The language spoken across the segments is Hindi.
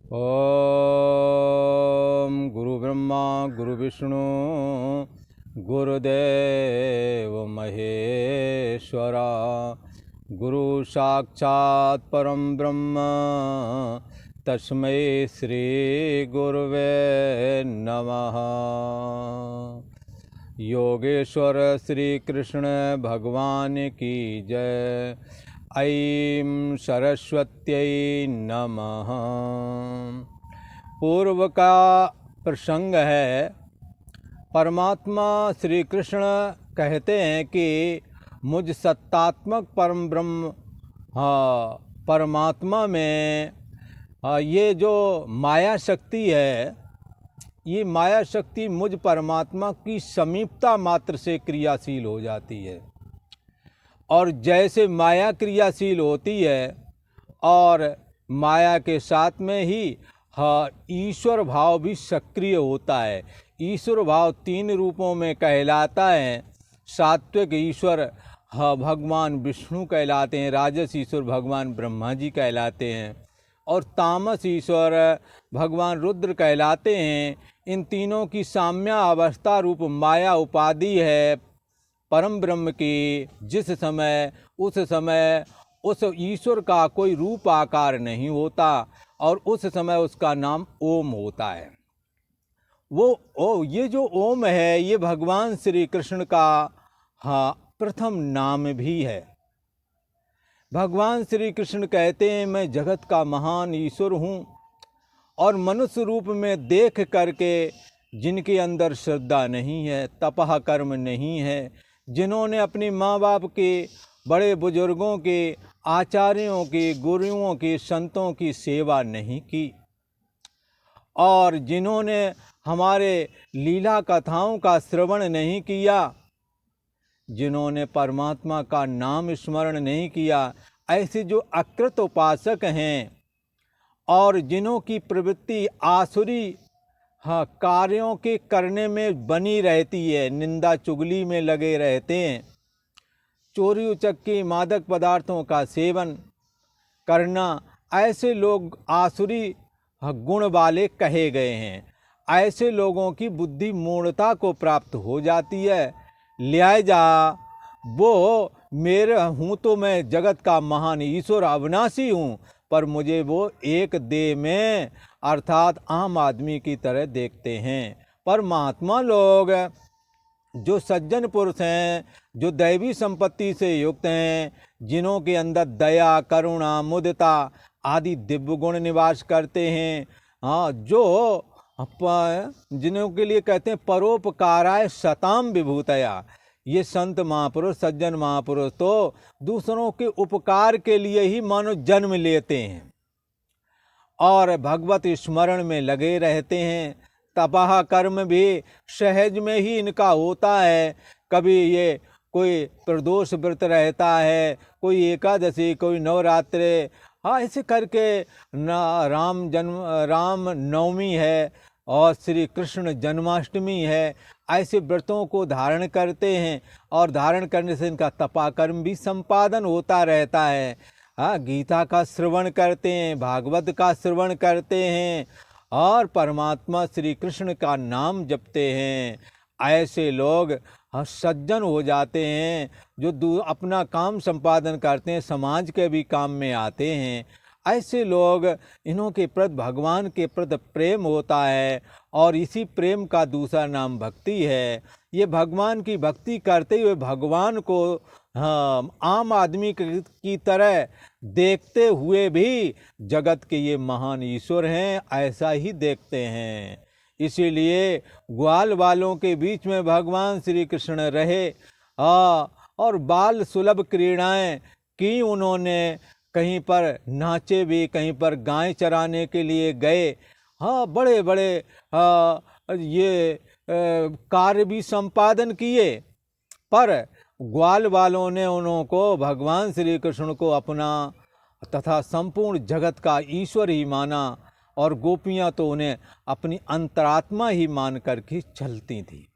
ओम गुरु ब्रह्मा गुरु विष्णु गुरुदेव महेश्वरा गुरु साक्षात् परम ब्रह्म तस्मै श्री गुरुवे नमः। योगेश्वर श्री कृष्ण भगवान की जय। ऐं सरस्वत्यै नमः। पूर्व का प्रसंग है। परमात्मा श्री कृष्ण कहते हैं कि मुझ सत्तात्मक परम ब्रह्म परमात्मा में ये जो माया शक्ति है, ये माया शक्ति मुझ परमात्मा की समीपता मात्र से क्रियाशील हो जाती है। और जैसे माया क्रियाशील होती है और माया के साथ में ही ईश्वर भाव भी सक्रिय होता है। ईश्वर भाव तीन रूपों में कहलाता है। सात्विक ईश्वर भगवान विष्णु कहलाते हैं, राजस ईश्वर भगवान ब्रह्मा जी कहलाते हैं और तामस ईश्वर भगवान रुद्र कहलाते हैं। इन तीनों की साम्या अवस्था रूप माया उपाधि है परम ब्रह्म की। जिस समय उस ईश्वर का कोई रूप आकार नहीं होता और उस समय उसका नाम ओम होता है। ये जो ओम है ये भगवान श्री कृष्ण का प्रथम नाम भी है। भगवान श्री कृष्ण कहते हैं मैं जगत का महान ईश्वर हूँ और मनुष्य रूप में देख करके जिनके अंदर श्रद्धा नहीं है, तपह कर्म नहीं है, जिन्होंने अपनी माँ बाप के, बड़े बुजुर्गों के, आचार्यों के, गुरुओं के, संतों की सेवा नहीं की और जिन्होंने हमारे लीला कथाओं का श्रवण नहीं किया, जिन्होंने परमात्मा का नाम स्मरण नहीं किया, ऐसे जो अकृत उपासक हैं और जिन्हों की प्रवृत्ति आसुरी कार्यों के करने में बनी रहती है, निंदा चुगली में लगे रहते हैं, चोरी उचक्की मादक पदार्थों का सेवन करना, ऐसे लोग आसुरी गुण वाले कहे गए हैं। ऐसे लोगों की बुद्धि मूढ़ता को प्राप्त हो जाती है। लिहाजा वो मेरे हूँ तो मैं जगत का महान ईश्वर अविनाशी हूँ, पर मुझे वो एक देह में अर्थात आम आदमी की तरह देखते हैं। पर महात्मा लोग जो सज्जन पुरुष हैं, जो दैवी संपत्ति से युक्त हैं, जिन्हों के अंदर दया, करुणा, मुदिता आदि दिव्य गुण निवास करते हैं, जो जिन्हों के लिए कहते हैं परोपकाराय सताम विभूतया, ये संत महापुरुष, सज्जन महापुरुष तो दूसरों के उपकार के लिए ही मानो जन्म लेते हैं और भगवत स्मरण में लगे रहते हैं। तपह कर्म भी सहज में ही इनका होता है। कभी ये कोई प्रदोष व्रत रहता है, कोई एकादशी, कोई नवरात्रे, ऐसे करके राम नवमी है और श्री कृष्ण जन्माष्टमी है, ऐसे व्रतों को धारण करते हैं और धारण करने से इनका तपाकर्म भी संपादन होता रहता है। गीता का श्रवण करते हैं, भागवत का श्रवण करते हैं और परमात्मा श्री कृष्ण का नाम जपते हैं। ऐसे लोग सज्जन हो जाते हैं जो अपना काम संपादन करते हैं, समाज के भी काम में आते हैं। ऐसे लोग, इन्हों के प्रति भगवान के प्रति प्रेम होता है और इसी प्रेम का दूसरा नाम भक्ति है। ये भगवान की भक्ति करते हुए भगवान को आम आदमी की तरह देखते हुए भी जगत के ये महान ईश्वर हैं ऐसा ही देखते हैं। इसीलिए ग्वाल वालों के बीच में भगवान श्री कृष्ण रहे और बाल सुलभ क्रीड़ाएं की उन्होंने। कहीं पर नाचे भी, कहीं पर गाय चराने के लिए गए, बड़े बड़े ये कार्य भी संपादन किए। पर ग्वाल वालों ने उनको भगवान श्री कृष्ण को अपना तथा संपूर्ण जगत का ईश्वर ही माना और गोपियां तो उन्हें अपनी अंतरात्मा ही मान करके चलती थी।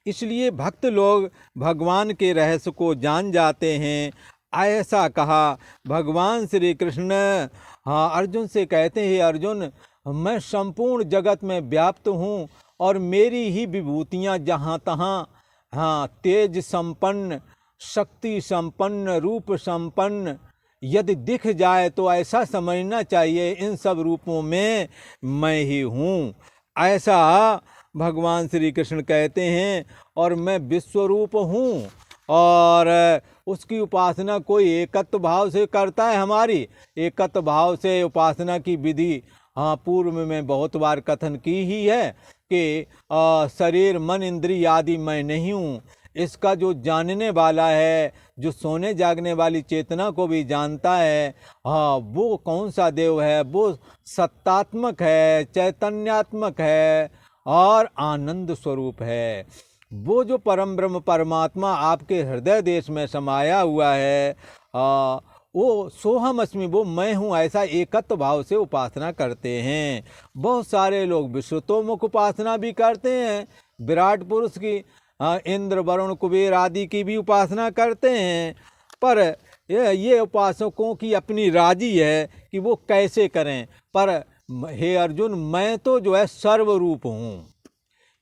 इसलिए भक्त लोग भगवान के रहस्य को जान जाते हैं। ऐसा कहा। भगवान श्री कृष्ण अर्जुन से कहते हैं, अर्जुन मैं संपूर्ण जगत में व्याप्त हूँ और मेरी ही विभूतियाँ जहाँ तहाँ तेज संपन्न, शक्ति संपन्न, रूप संपन्न यदि दिख जाए तो ऐसा समझना चाहिए इन सब रूपों में मैं ही हूँ। ऐसा भगवान श्री कृष्ण कहते हैं। और मैं विश्वरूप हूँ और उसकी उपासना कोई एकत्व भाव से करता है। हमारी एकत्व भाव से उपासना की विधि पूर्व में मैं बहुत बार कथन की ही है कि शरीर मन इंद्रिय आदि मैं नहीं हूँ। इसका जो जानने वाला है, जो सोने जागने वाली चेतना को भी जानता है, वो कौन सा देव है? वो सत्तात्मक है, चैतन्यात्मक है और आनंद स्वरूप है। वो जो परम ब्रह्म परमात्मा आपके हृदय देश में समाया हुआ है, वो सोहम अस्मि, वो मैं हूँ, ऐसा एकत्व भाव से उपासना करते हैं। बहुत सारे लोग विश्वतोमुख उपासना भी करते हैं, विराट पुरुष की, इंद्र वरुण कुबेर आदि की भी उपासना करते हैं। पर ये उपासकों की अपनी राजी है कि वो कैसे करें। पर हे अर्जुन, मैं तो जो है सर्वरूप हूँ।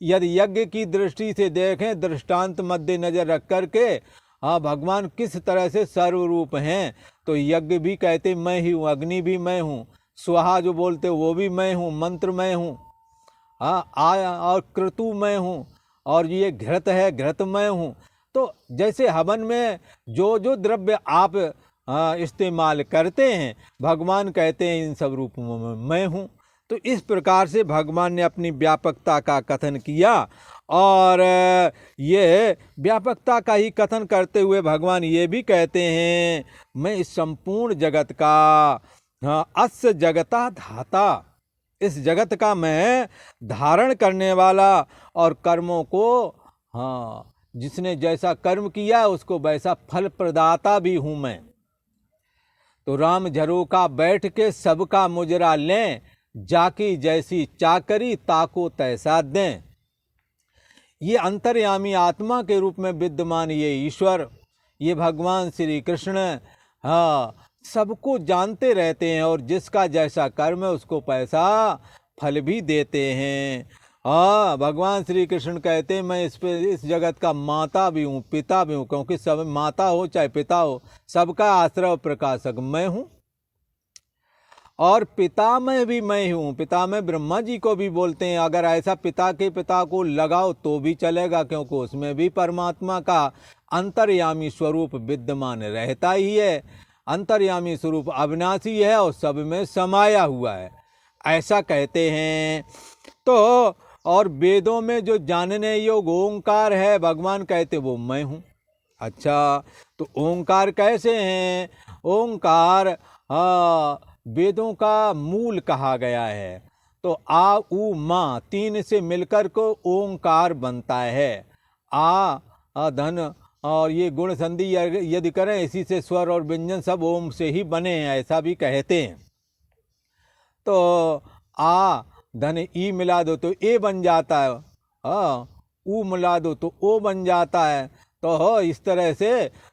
यदि यज्ञ की दृष्टि से देखें, दृष्टांत मध्य नजर रख करके, भगवान किस तरह से सर्वरूप हैं, तो यज्ञ भी कहते मैं ही हूँ, अग्नि भी मैं हूँ, स्वाहा जो बोलते वो भी मैं हूँ, मंत्र मैं हूँ, और क्रतु मैं हूँ, और ये घृत है, घृत मैं हूँ। तो जैसे हवन में जो जो द्रव्य आप इस्तेमाल करते हैं, भगवान कहते हैं इन सब रूपों में मैं हूँ। तो इस प्रकार से भगवान ने अपनी व्यापकता का कथन किया। और ये व्यापकता का ही कथन करते हुए भगवान ये भी कहते हैं, मैं इस संपूर्ण जगत का अस्य जगता धाता, इस जगत का मैं धारण करने वाला, और कर्मों को जिसने जैसा कर्म किया उसको वैसा फल प्रदाता भी हूँ मैं। तो राम झरोका बैठ के सबका मुजरा लें, जाकी जैसी चाकरी ताको तैसा दें। ये अंतर्यामी आत्मा के रूप में विद्यमान ये ईश्वर, ये भगवान श्री कृष्ण सबको जानते रहते हैं, और जिसका जैसा कर्म है उसको पैसा फल भी देते हैं। भगवान श्री कृष्ण कहते हैं मैं इस जगत का माता भी हूँ, पिता भी हूँ, क्योंकि सब माता हो चाहे पिता हो, सबका आश्रय प्रकाशक मैं हूँ। और पिता में भी मैं हूँ, पिता में ब्रह्मा जी को भी बोलते हैं। अगर ऐसा पिता के पिता को लगाओ तो भी चलेगा, क्योंकि उसमें भी परमात्मा का अंतर्यामी स्वरूप विद्यमान रहता ही है। अंतर्यामी स्वरूप अविनाशी है और सब में समाया हुआ है, ऐसा कहते हैं। तो और वेदों में जो जानने योग्य ओंकार है, भगवान कहते वो मैं हूँ। अच्छा, तो ओंकार कैसे हैं? ओंकार वेदों का मूल कहा गया है। तो आ उ मा तीन से मिलकर को ओंकार बनता है। आ धन और ये गुण संधि यदि करें, इसी से स्वर और व्यंजन सब ओम से ही बने हैं, ऐसा भी कहते हैं। तो आ धन ई मिला दो तो ए बन जाता है, ऊ मिला दो तो ओ बन जाता है। तो इस तरह से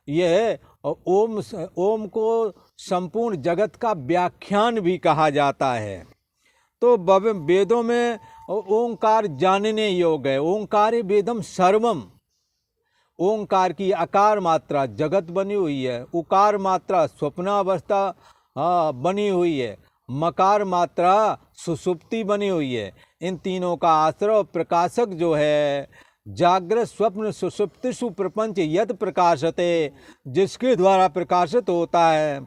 ये ओम को संपूर्ण जगत का व्याख्यान भी कहा जाता है। तो वेदों में ओंकार जानने योग्य है। ओंकार वेदम सर्वम, ओंकार की आकार मात्रा जगत बनी हुई है, उकार मात्रा स्वप्नावस्था बनी हुई है, मकार मात्रा सुसुप्ति बनी हुई है। इन तीनों का आश्रय प्रकाशक जो है, जागृत स्वप्न सुसुप्तिषु प्रपंच यद प्रकाशते, जिसके द्वारा प्रकाशित होता है,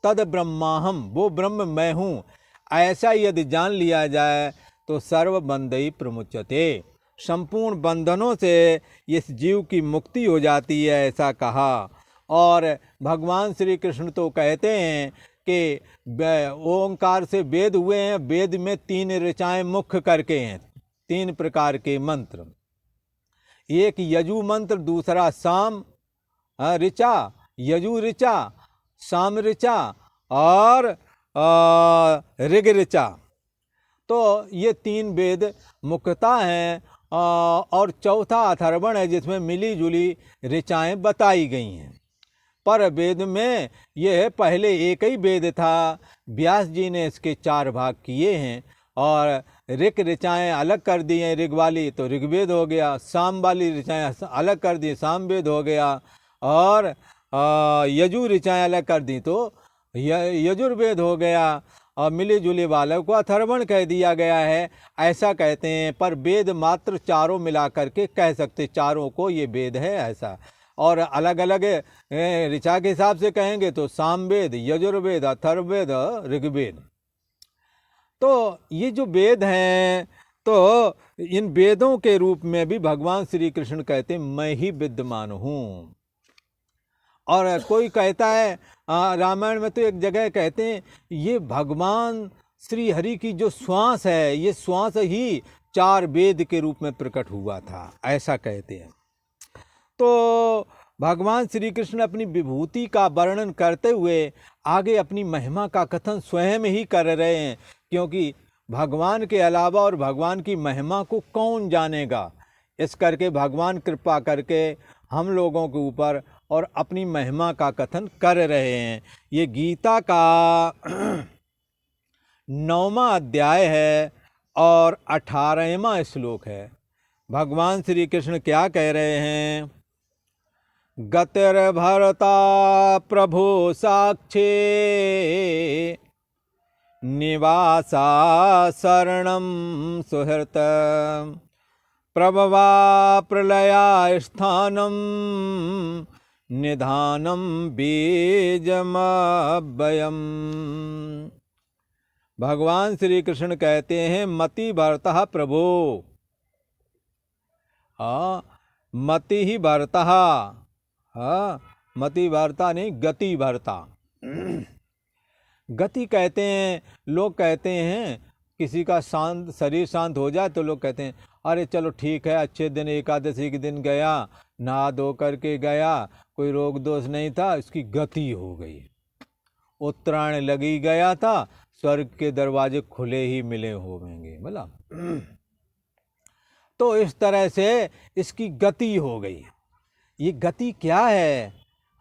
तद ब्रह्माहम, वो ब्रह्म मैं हूँ, ऐसा यदि जान लिया जाए तो सर्व बंधई प्रमुच्यते, संपूर्ण बंधनों से इस जीव की मुक्ति हो जाती है, ऐसा कहा। और भगवान श्री कृष्ण तो कहते हैं कि ओंकार से वेद हुए हैं, वेद में 3 ऋचाएं मुख्य करके हैं, 3 प्रकार के मंत्र, एक यजु मंत्र, दूसरा साम ऋचा, यजु ऋचा, साम ऋचा और ऋग ऋचा। तो ये 3 वेद मुख्यता हैं, और चौथा अथर्वण है जिसमें मिली जुली ऋचाएं बताई गई हैं। पर वेद में यह पहले एक ही वेद था। व्यास जी ने इसके 4 भाग किए हैं और ऋक ऋचाएँ अलग कर दी हैं, ऋग वाली तो ऋग्वेद हो गया, साम वाली ऋचाएँ अलग कर दी सामवेद हो गया, और यजु ऋचाएँ अलग कर दी तो यजुर्वेद हो गया, और मिली जुली वालों को अथर्वण कह दिया गया है, ऐसा कहते हैं। पर वेद मात्र चारों मिला करके कह सकते, चारों को ये वेद है ऐसा। और अलग अलग ऋचा के हिसाब से कहेंगे तो सामवेद, यजुर्वेद, अथर्ववेद, ऋग्वेद। तो ये जो वेद हैं, तो इन वेदों के रूप में भी भगवान श्री कृष्ण कहते हैं मैं ही विद्यमान हूँ। और कोई कहता है रामायण में तो एक जगह कहते हैं ये भगवान श्री हरि की जो श्वास है, ये श्वास ही 4 वेद के रूप में प्रकट हुआ था, ऐसा कहते हैं। तो भगवान श्री कृष्ण अपनी विभूति का वर्णन करते हुए आगे अपनी महिमा का कथन स्वयं ही कर रहे हैं, क्योंकि भगवान के अलावा और भगवान की महिमा को कौन जानेगा। इस करके भगवान कृपा करके हम लोगों के ऊपर और अपनी महिमा का कथन कर रहे हैं। ये गीता का 9वां अध्याय है और 18वां श्लोक है। भगवान श्री कृष्ण क्या कह रहे हैं? गतिर्भरता प्रभो साक्षे निवासा शरणं सुहृत प्रभवा प्रलया स्थानम निधानम बीजमभयम्। भगवान श्री कृष्ण कहते हैं मति भरतः प्रभो, मति ही भरतः, मति भरता नहीं गति भरता। गति कहते हैं, लोग कहते हैं किसी का शांत शरीर शांत हो जाए तो लोग कहते हैं अरे चलो ठीक है, अच्छे दिन एकादशी के दिन गया, नहा धो करके गया, कोई रोग दोष नहीं था, इसकी गति हो गई। उत्तरायण लगी गया था, स्वर्ग के दरवाजे खुले ही मिले होंगे, बोला। तो इस तरह से इसकी गति हो गई। ये गति क्या है?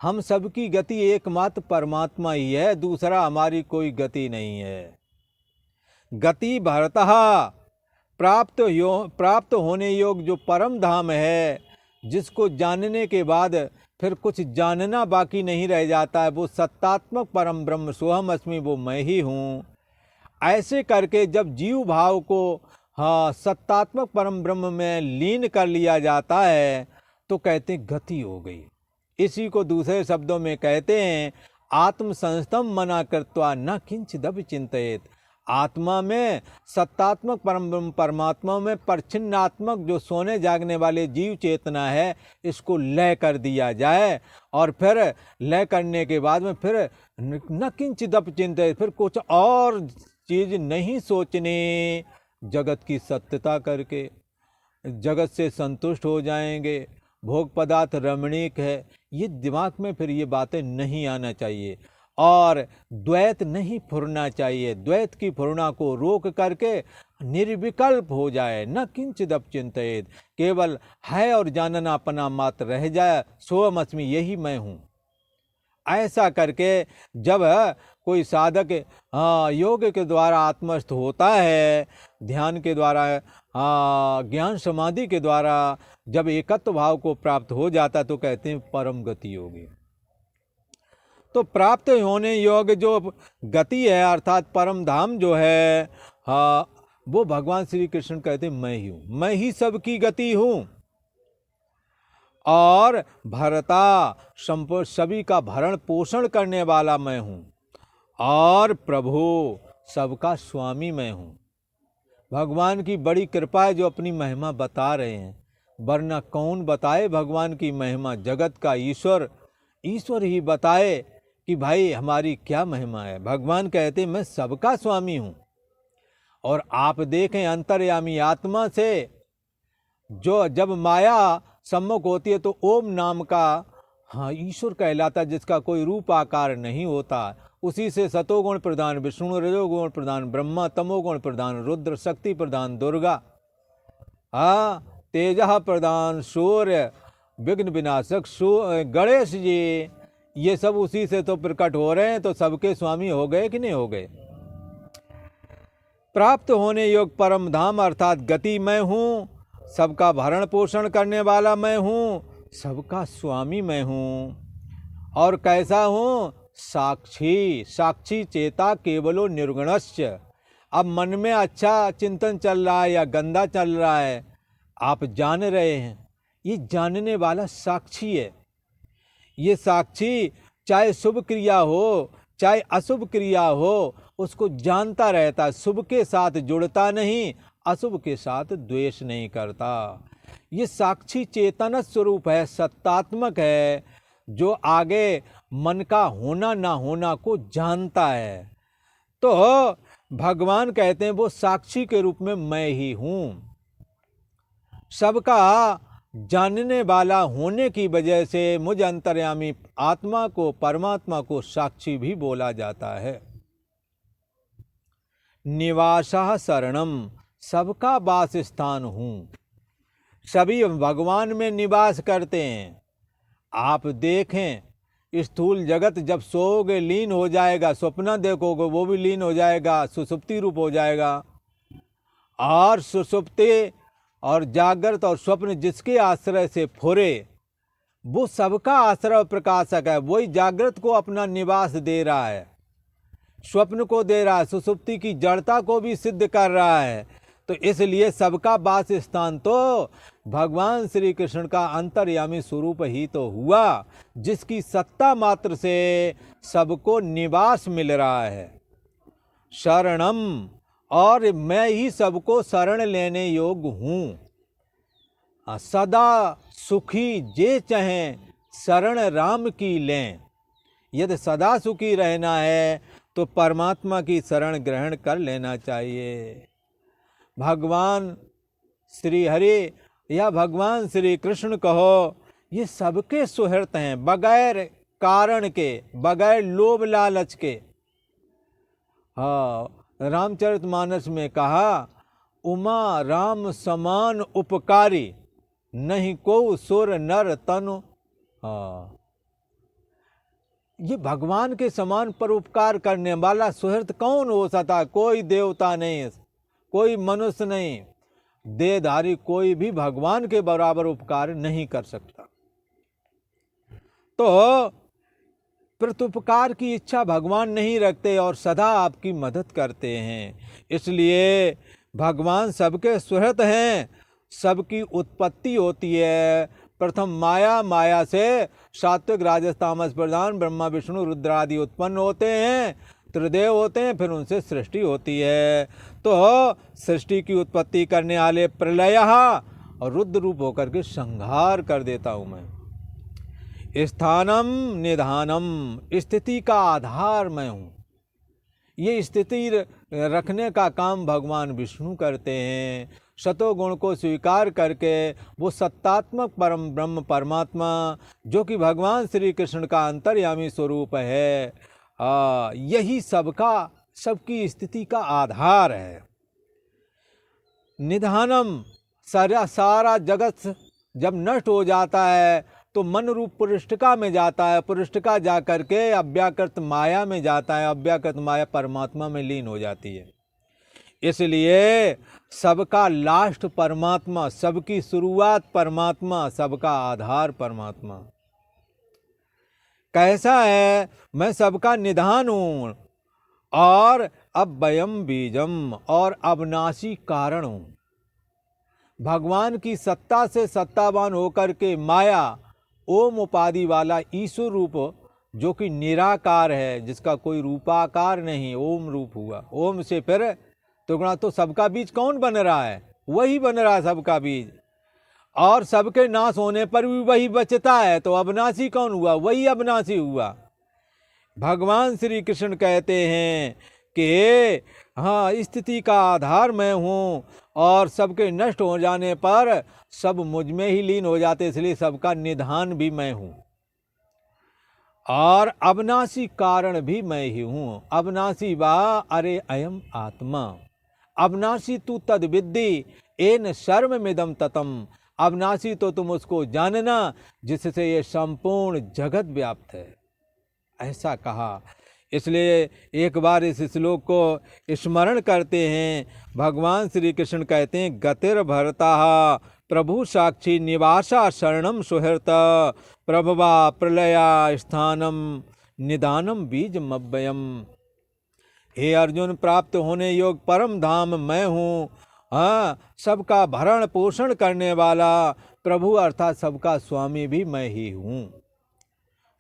हम सबकी गति एकमात्र परमात्मा ही है, दूसरा हमारी कोई गति नहीं है। गति भरतः, प्राप्त होने योग जो परम धाम है, जिसको जानने के बाद फिर कुछ जानना बाकी नहीं रह जाता है, वो सत्तात्मक परम ब्रह्म सोहम अस्मि, वो मैं ही हूँ। ऐसे करके जब जीव भाव को सत्तात्मक परम ब्रह्म में लीन कर लिया जाता है तो कहते हैं गति हो गई। इसी को दूसरे शब्दों में कहते हैं आत्म संस्थम मना कृत्वा न किंचिदपि चिंतयेत। आत्मा में सत्तात्मक परम ब्रह्म परमात्मा में परछिन्नात्मक जो सोने जागने वाले जीव चेतना है, इसको लय कर दिया जाए, और फिर लय करने के बाद में फिर न किंचिदपि चिंतयेत, फिर कुछ और चीज नहीं सोचने, जगत की सत्यता करके जगत से संतुष्ट हो जाएंगे। भोग पदार्थ रमणीक है, ये दिमाग में फिर ये बातें नहीं आना चाहिए, और द्वैत नहीं फुरना चाहिए। द्वैत की फुरना को रोक करके निर्विकल्प हो जाए, न किंचिदपि चिंतयेत, केवल है और जानना अपना मात्र रह जाए, सोहम अस्मि, यही मैं हूँ। ऐसा करके जब कोई साधक योग के द्वारा आत्मस्थ होता है, ध्यान के द्वारा, ज्ञान समाधि के द्वारा जब एकत्व भाव को प्राप्त हो जाता तो कहते हैं परम गति होगी। तो प्राप्त होने योग्य जो गति है अर्थात परम धाम जो है, वो भगवान श्री कृष्ण कहते हैं मैं ही हूँ, मैं ही सबकी गति हूँ। और भरता, सभी का भरण पोषण करने वाला मैं हूँ, और प्रभु, सबका स्वामी मैं हूँ। भगवान की बड़ी कृपा है जो अपनी महिमा बता रहे हैं, वरना कौन बताए भगवान की महिमा। जगत का ईश्वर ही बताए कि भाई हमारी क्या महिमा है। भगवान कहते मैं सबका स्वामी हूँ। और आप देखें अंतर्यामी आत्मा से जो जब माया सम्मुख होती है तो ओम नाम का ईश्वर कहलाता, जिसका कोई रूप आकार नहीं होता। उसी से सतोगुण प्रधान विष्णु, रजोगुण प्रधान ब्रह्मा, तमोगुण प्रधान रुद्र, शक्ति प्रधान दुर्गा, तेजः प्रधान सूर्य, विघ्न विनाशक गणेश जी, ये सब उसी से तो प्रकट हो रहे हैं, तो सबके स्वामी हो गए कि नहीं हो गए। प्राप्त होने योग परम धाम अर्थात गति मैं हूँ, सबका भरण पोषण करने वाला मैं हूँ, सबका स्वामी मैं हूँ। और कैसा हूँ? साक्षी, साक्षी चेता केवलो निर्गुणश्च। अब मन में अच्छा चिंतन चल रहा है या गंदा चल रहा है, आप जान रहे हैं, ये जानने वाला साक्षी है। ये साक्षी चाहे शुभ क्रिया हो चाहे अशुभ क्रिया हो, उसको जानता रहता, शुभ के साथ जुड़ता नहीं, अशुभ के साथ द्वेष नहीं करता। ये साक्षी चेतन स्वरूप है, सत्तात्मक है, जो आगे मन का होना ना होना को जानता है। तो भगवान कहते हैं वो साक्षी के रूप में मैं ही हूँ। सबका जानने वाला होने की वजह से मुझ अंतर्यामी आत्मा को, परमात्मा को साक्षी भी बोला जाता है। निवासः शरणम, सबका वास स्थान हूँ। सभी भगवान में निवास करते हैं। आप देखें, स्थूल जगत जब सोओगे लीन हो जाएगा, स्वप्न देखोगे वो भी लीन हो जाएगा, सुसुप्ति रूप हो जाएगा। और सुसुप्ति और जागृत और स्वप्न जिसके आश्रय से फुरे, वो सबका आश्रय और प्रकाशक है। वही जागृत को अपना निवास दे रहा है, स्वप्न को दे रहा है, सुसुप्ति की जड़ता को भी सिद्ध कर रहा है। तो इसलिए सबका वास स्थान तो भगवान श्री कृष्ण का अंतर्यामी स्वरूप ही तो हुआ, जिसकी सत्ता मात्र से सबको निवास मिल रहा है। शरणम, और मैं ही सबको शरण लेने योग्य हूँ। सदा सुखी जे चाहें शरण राम की लें। यदि सदा सुखी रहना है तो परमात्मा की शरण ग्रहण कर लेना चाहिए। भगवान श्री हरि या भगवान श्री कृष्ण कहो, ये सबके सुहृत हैं, बगैर कारण के, बगैर लोभ लालच के। हाँ, रामचरितमानस में कहा, उमा राम समान उपकारी, नहीं को सुर नर तनु। हाँ, ये भगवान के समान परोपकार करने वाला सुहृत कौन हो सकता? कोई देवता नहीं, कोई मनुष्य नहीं, देहधारी कोई भी भगवान के बराबर उपकार नहीं कर सकता। तो प्रत्युपकार की इच्छा भगवान नहीं रखते और सदा आपकी मदद करते हैं। इसलिए भगवान सबके सुहृत हैं। सबकी उत्पत्ति होती है प्रथम माया, माया से सात्विक राजस तामस प्रधान ब्रह्मा विष्णु रुद्र आदि उत्पन्न होते हैं, त्रिदेव होते हैं, फिर उनसे सृष्टि होती है। तो सृष्टि की उत्पत्ति करने वाले प्रलय और रुद्र रूप होकर के संहार कर देता हूँ मैं। स्थानम निधानम, स्थिति का आधार मैं हूँ। ये स्थिति रखने का काम भगवान विष्णु करते हैं। सतोगुण को स्वीकार करके वो सत्तात्मक परम ब्रह्म परमात्मा, जो कि भगवान श्री कृष्ण का अंतर्यामी स्वरूप है, यही सबकी स्थिति का आधार है। निधानम, सारा जगत जब नष्ट हो जाता है तो मन रूप पुरुष्टिका में जाता है, पुरुष्टिका जा करके अव्याकृत माया में जाता है, अव्याकृत माया परमात्मा में लीन हो जाती है। इसलिए सबका लास्ट परमात्मा, सबकी शुरुआत परमात्मा, सबका आधार परमात्मा। कैसा है? मैं सबका निधान हूँ और अव्ययम बीजम, और अविनाशी कारण हूँ। भगवान की सत्ता से सत्तावान होकर के माया ओम उपाधि वाला ईश्वर रूप, जो कि निराकार है, जिसका कोई रूपाकार नहीं, ओम रूप हुआ। ओम से फिर तुगुणा, तो सबका बीज कौन बन रहा है? वही बन रहा है सबका बीज, और सबके नाश होने पर भी वही बचता है। तो अविनाशी कौन हुआ? वही अविनाशी हुआ। भगवान श्री कृष्ण कहते हैं कि हाँ, स्थिति का आधार मैं हूँ और सबके नष्ट हो जाने पर सब मुझ में ही लीन हो जाते, इसलिए सबका निधान भी मैं हूँ और अविनाशी कारण भी मैं ही हूँ। अविनाशी वा अरे अयम आत्मा, अविनाशी तू तद विद्धि एन सर्वमिदं ततम। अविनाशी तो तुम उसको जानना जिससे ये संपूर्ण जगत व्याप्त है। ऐसा कहा। इसलिए एक बार इस श्लोक को स्मरण करते हैं। भगवान श्री कृष्ण कहते हैं, गतिर भरता प्रभु साक्षी निवासा शरणम सुहृत प्रभवा प्रलया स्थानम निदानम बीज मव्ययम। हे अर्जुन, प्राप्त होने योग परम धाम मैं हूँ। हाँ, सबका भरण पोषण करने वाला प्रभु अर्थात सबका स्वामी भी मैं ही हूँ।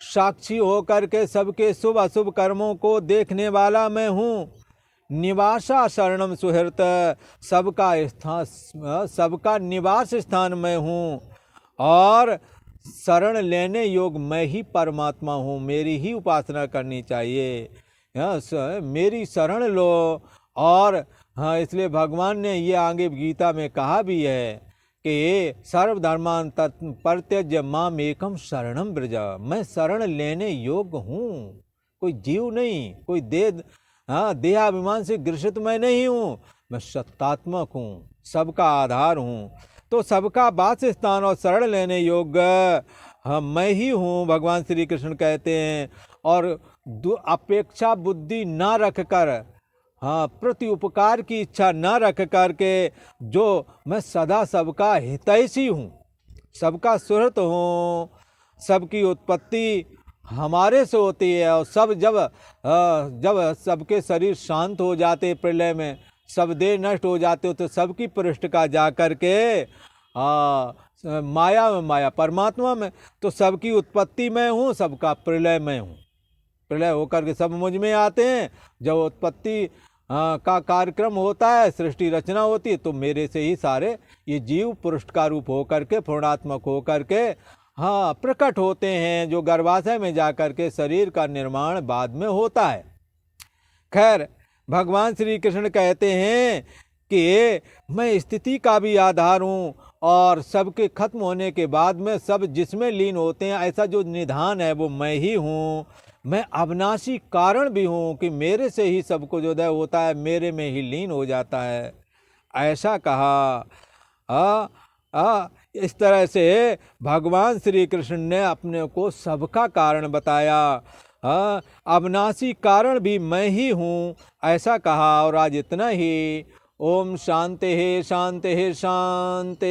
साक्षी होकर के सबके शुभ अशुभ कर्मों को देखने वाला मैं हूँ। निवासा शरणम सुहृत, सबका निवास स्थान मैं हूँ। और शरण लेने योग मैं ही परमात्मा हूँ, मेरी ही उपासना करनी चाहिए। मेरी शरण लो। और हाँ, इसलिए भगवान ने ये आगे गीता में कहा भी है कि सर्वधर्मान परित्यज्य माम एकम शरणम व्रज। मैं शरण लेने योग्य हूँ, कोई जीव नहीं, कोई देहाभिमान से ग्रसित मैं नहीं हूँ। मैं सत्तात्मक हूँ, सबका आधार हूँ। तो सबका वास स्थान और शरण लेने योग्य हाँ मैं ही हूँ, भगवान श्री कृष्ण कहते हैं। और अपेक्षा बुद्धि ना रख कर, हाँ, प्रति उपकार की इच्छा न रख करके, जो मैं सदा सबका हितैषी हूँ, सबका सुहृत हूँ। सबकी उत्पत्ति हमारे से होती है। और सब जब सबके शरीर शांत हो जाते, प्रलय में सब देह नष्ट हो जाते हो, तो सबकी पृष्ठ का जा कर के माया में, माया परमात्मा में, तो सबकी उत्पत्ति मैं हूँ, सबका प्रलय मैं हूँ। प्रलय होकर के सब मुझ में आते हैं। जब उत्पत्ति का कार्यक्रम होता है, सृष्टि रचना होती है, तो मेरे से ही सारे ये जीव पुरुष का रूप होकर के, पूर्णात्मक होकर के हाँ प्रकट होते हैं, जो गर्भाशय में जाकर के शरीर का निर्माण बाद में होता है। खैर, भगवान श्री कृष्ण कहते हैं कि मैं स्थिति का भी आधार हूँ, और सबके खत्म होने के बाद में सब जिसमें लीन होते हैं, ऐसा जो निधान है वो मैं ही हूँ। मैं अविनाशी कारण भी हूँ कि मेरे से ही सबको जो दय होता है, मेरे में ही लीन हो जाता है, ऐसा कहा। इस तरह से भगवान श्री कृष्ण ने अपने को सबका कारण बताया। अविनाशी कारण भी मैं ही हूँ, ऐसा कहा। और आज इतना ही। ओम शांति शांति शांति।